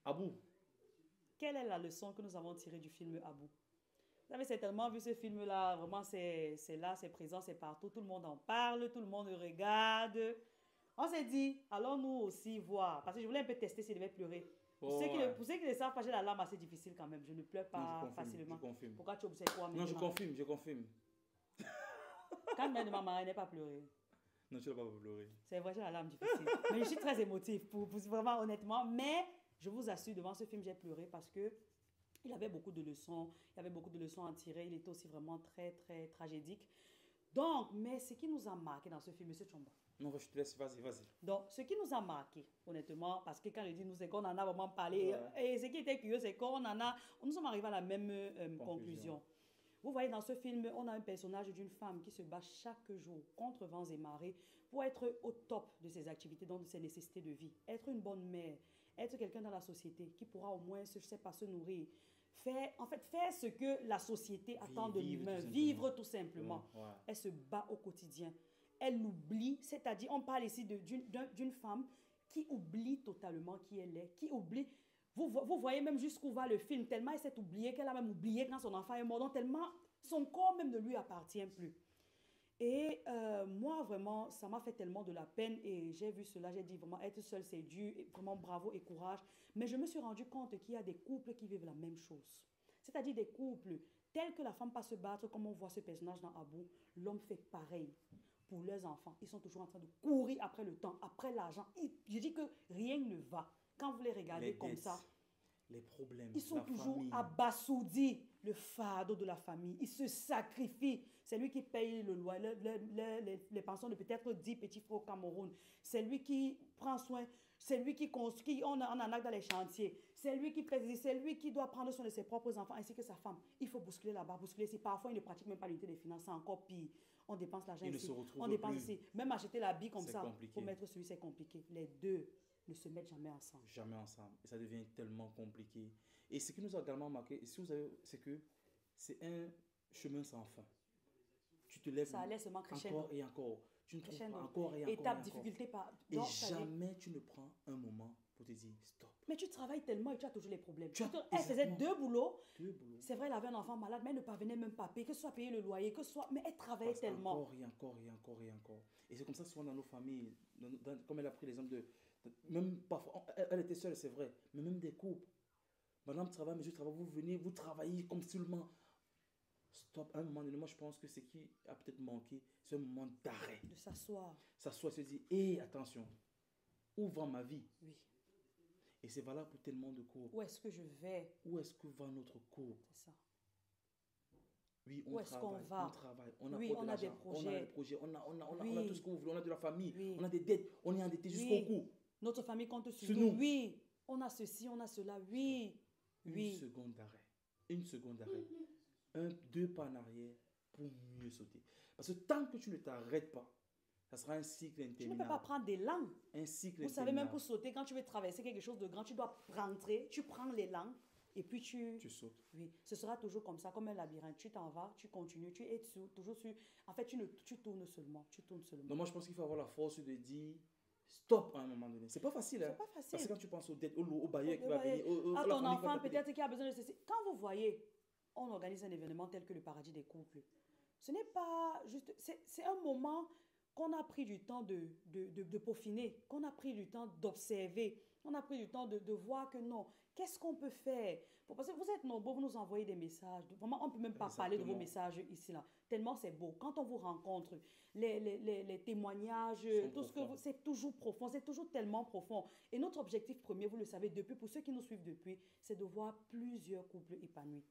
Abou. Quelle est la leçon que nous avons tirée du film Abou? Vous avez certainement vu ce film-là, vraiment c'est là, c'est présent, c'est partout, tout le monde en parle, tout le monde le regarde. On s'est dit, allons nous aussi voir, parce que je voulais un peu tester s'il devait pleurer. Oh, ouais. Pour ceux qui ne savent pas, j'ai la larme assez difficile quand même, je ne pleure Non, je pas confirme, je facilement. confirme. Pourquoi tu observes quoi Non, je maintenant? confirme, je confirme. Quand mère de ma mère n'est pas pleuré. Non, tu ne vas pas pleurer. C'est vrai, j'ai la larme difficile. Mais je suis très émotive, vraiment honnêtement. Mais je vous assure, devant ce film, j'ai pleuré parce que il avait beaucoup de leçons. Il y avait beaucoup de leçons à tirer. Il était aussi vraiment très, très tragédique. Donc, mais ce qui nous a marqué dans ce film, Monsieur Chomba. Non, je te laisse, vas-y, vas-y. Donc, ce qui nous a marqué, honnêtement, parce que quand je dis nous, c'est qu'on en a vraiment parlé. Ouais. Et ce qui était curieux, c'est qu'on en a, nous sommes arrivés à la même Conclusion. conclusion. Vous voyez, dans ce film, on a un personnage d'une femme qui se bat chaque jour contre vents et marées pour être au top de ses activités, donc de ses nécessités de vie. Être une bonne mère, être quelqu'un dans la société qui pourra au moins, je sais pas, se nourrir. Faire ce que la société attend de l'humain, vivre tout simplement. Ouais. Elle se bat au quotidien. Elle oublie, c'est-à-dire, on parle ici d'une femme qui oublie totalement qui elle est, qui oublie. Vous voyez même jusqu'où va le film, tellement elle s'est oubliée qu'elle a même oublié quand son enfant est mort, donc tellement son corps même ne lui appartient plus. Et moi, vraiment, ça m'a fait tellement de la peine et j'ai vu cela, j'ai dit vraiment, être seule, c'est dur, vraiment bravo et courage. Mais je me suis rendu compte qu'il y a des couples qui vivent la même chose. C'est-à-dire des couples tels que la femme pas se battre, comme on voit ce personnage dans Abou, l'homme fait pareil pour leurs enfants. Ils sont toujours en train de courir après le temps, après l'argent. Je dis que rien ne va. Quand vous les regardez comme ça, les problèmes, ils sont la toujours famille. abasourdis, le fardeau de la famille. Ils se sacrifient. C'est lui qui paye le loyer, les pensions de peut-être 10 petits frères au Cameroun. C'est lui qui prend soin, c'est lui qui construit, on en a dans les chantiers. C'est lui qui fait, c'est lui qui doit prendre soin de ses propres enfants ainsi que sa femme. Il faut bousculer là-bas, bousculer ici. Parfois, il ne pratique même pas l'unité des finances, c'est encore pire. On dépense l'argent ici, on dépense ici. Même acheter l'habit comme ça, pour mettre celui, c'est compliqué. Les deux ne se mettent jamais ensemble. Jamais ensemble. Et ça devient tellement compliqué. Et ce qui nous a également marqué, si vous avez, c'est que c'est un chemin sans fin. Tu te lèves ça allait seulement encore et encore. Tu ne trouves pas encore et encore. Étape, difficulté par. Et jamais tu ne prends un moment pour te dire stop. Mais tu travailles tellement et tu as toujours les problèmes. Elle faisait deux boulots. Deux boulots. C'est vrai, elle avait un enfant malade, mais elle ne parvenait même pas à payer, que ce soit payer le loyer, que ce soit. Mais elle travaillait tellement. Encore et encore et encore et encore. Et c'est comme ça souvent dans nos familles, comme elle a pris l'exemple même parfois, elle était seule, c'est vrai, mais même des couples. Madame travaille, monsieur travaille, vous venez, vous travaillez comme seulement. Stop, à un moment donné, moi je pense que ce qui a peut-être manqué, c'est un moment d'arrêt. De s'asseoir. S'asseoir, se dire, hé, attention, où va ma vie? Oui. Et c'est valable pour tellement de couples. Où est-ce que je vais? Où est-ce que va notre couple? C'est ça. Oui, où est-ce qu'on va? On travaille, on oui, a des projets. On a des projets, on a oui. tout ce qu'on veut, on a de la famille, oui. on a des dettes, on est endetté jusqu'au cou. Notre famille compte sur nous. Oui, on a ceci, on a cela. Oui. Une seconde d'arrêt. Une seconde d'arrêt. Deux pas en arrière pour mieux sauter. Parce que tant que tu ne t'arrêtes pas, ça sera un cycle interminable. Tu ne peux pas prendre d'élan. Un cycle Vous savez, même pour sauter, quand tu veux traverser quelque chose de grand, tu dois rentrer, tu prends l'élan et puis tu sautes. Oui, ce sera toujours comme ça, comme un labyrinthe. Tu t'en vas, tu continues, tu es toujours sur. En fait, tu tournes seulement. Donc moi, je pense qu'il faut avoir la force de dire stop à un moment donné. C'est pas facile. C'est pas facile. Parce que quand tu penses aux dettes, au bailleur qui va venir, à ton enfant peut-être qui a besoin de ceci. Quand vous voyez, on organise un événement tel que le paradis des couples. Ce n'est pas juste. C'est un moment qu'on a pris du temps de peaufiner, qu'on a pris du temps d'observer, on a pris du temps de voir que non, qu'est-ce qu'on peut faire? Parce que vous êtes nombreux, vous nous envoyez des messages. Vraiment, on ne peut même pas parler de vos messages ici, là. Tellement c'est beau. Quand on vous rencontre, les témoignages, tout ce que vous... C'est toujours profond, c'est toujours tellement profond. Et notre objectif premier, vous le savez depuis, pour ceux qui nous suivent depuis, c'est de voir plusieurs couples épanouis.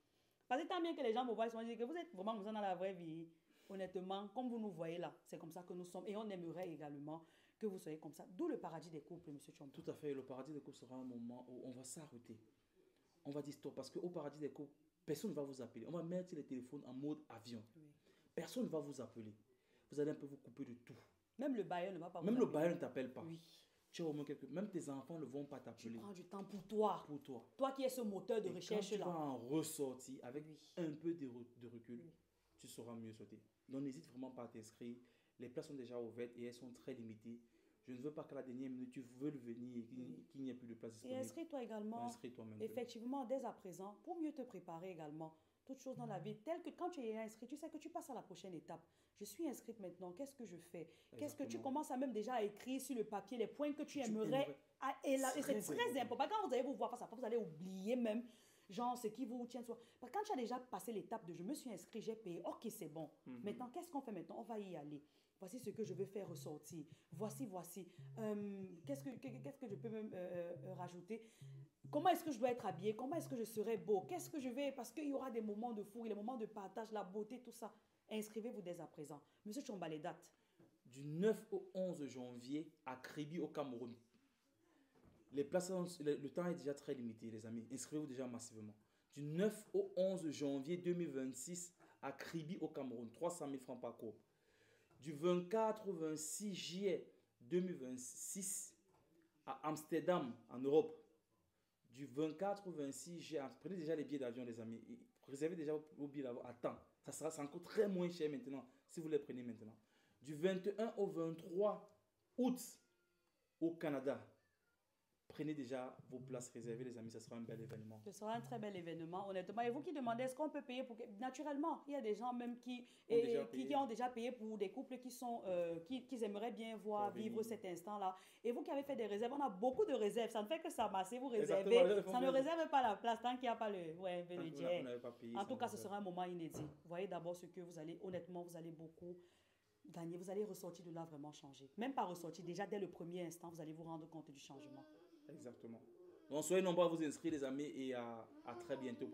Parce que tant bien que les gens me voient, ils se disent que vous êtes vraiment dans la vraie vie. Honnêtement, comme vous nous voyez là, c'est comme ça que nous sommes. Et on aimerait également que vous soyez comme ça. D'où le paradis des couples, M. Chomba. Tout à fait. Le paradis des couples sera un moment où on va s'arrêter. On va dire stop. Parce qu'au paradis des couples, personne ne va vous appeler. On va mettre les téléphones en mode avion. Oui. Personne ne va vous appeler. Vous allez un peu vous couper de tout. Même le bailleur ne va pas vous appeler. Même le bailleur ne t'appelle pas. Oui. Tu as au moins même tes enfants ne vont pas t'appeler. Tu prends du temps pour toi. Pour toi. Toi qui es ce moteur de recherche là. Quand tu vas en ressortir avec un peu de recul, tu sauras mieux sauter. Donc n'hésite vraiment pas à t'inscrire. Les places sont déjà ouvertes et elles sont très limitées. Je ne veux pas qu'à la dernière minute, tu veux venir et qu'il n'y ait plus de place Et disponible. inscris-toi également, Inscris-toi maintenant. effectivement, dès à présent, pour mieux te préparer également. Toute chose dans la vie, telle que quand tu es inscrit, tu sais que tu passes à la prochaine étape. Je suis inscrite maintenant, qu'est-ce que je fais? Qu'est-ce que tu Exactement. commences à même déjà à écrire sur le papier les points que tu aimerais. aimerais. Et c'est Très très important. Quand vous allez vous voir face à face, vous allez oublier même, genre, ce qui vous tient soi. Parce que quand tu as déjà passé l'étape de je me suis inscrit, j'ai payé, ok, c'est bon. Maintenant, qu'est-ce qu'on fait maintenant? On va y aller. Voici ce que je veux faire ressortir. Voici. Qu'est-ce que je peux même rajouter? Comment est-ce que je dois être habillée? Comment est-ce que je serai beau? Qu'est-ce que je vais... Parce qu'il y aura des moments de fou, les moments de partage, la beauté, tout ça. Inscrivez-vous dès à présent. Monsieur Chomba, les dates. Du 9 au 11 janvier à Kribi au Cameroun. Les places, le temps est déjà très limité, les amis. Inscrivez-vous déjà massivement. Du 9 au 11 janvier 2026 à Kribi au Cameroun. 300 000 francs par cours. Du 24 au 26 juillet 2026 à Amsterdam, en Europe. Du 24 au 26 juillet, prenez déjà les billets d'avion, les amis. Réservez déjà vos billets d'avion à temps. Ça en coûte très moins cher maintenant, si vous les prenez maintenant. Du 21 au 23 août au Canada. Prenez déjà vos places réservées, les amis, ça sera un bel événement. Ce sera un très bel événement, honnêtement. Et vous qui demandez, est-ce qu'on peut payer pour... Naturellement, il y a des gens même qui ont déjà payé pour des couples qui aimeraient bien voir vivre cet instant-là. Et vous qui avez fait des réserves, on a beaucoup de réserves. Ça ne fait que s'amasser, vous réservez. Ça ne réserve pas la place tant qu'il n'y a pas le budget. En tout cas, ce sera un moment inédit. Voyez d'abord ce que vous allez, honnêtement, vous allez beaucoup gagner. Vous allez ressortir de là vraiment changé. Même pas ressortir, déjà dès le premier instant, vous allez vous rendre compte du changement. Exactement. Donc, soyez nombreux à vous inscrire, les amis, et à très bientôt.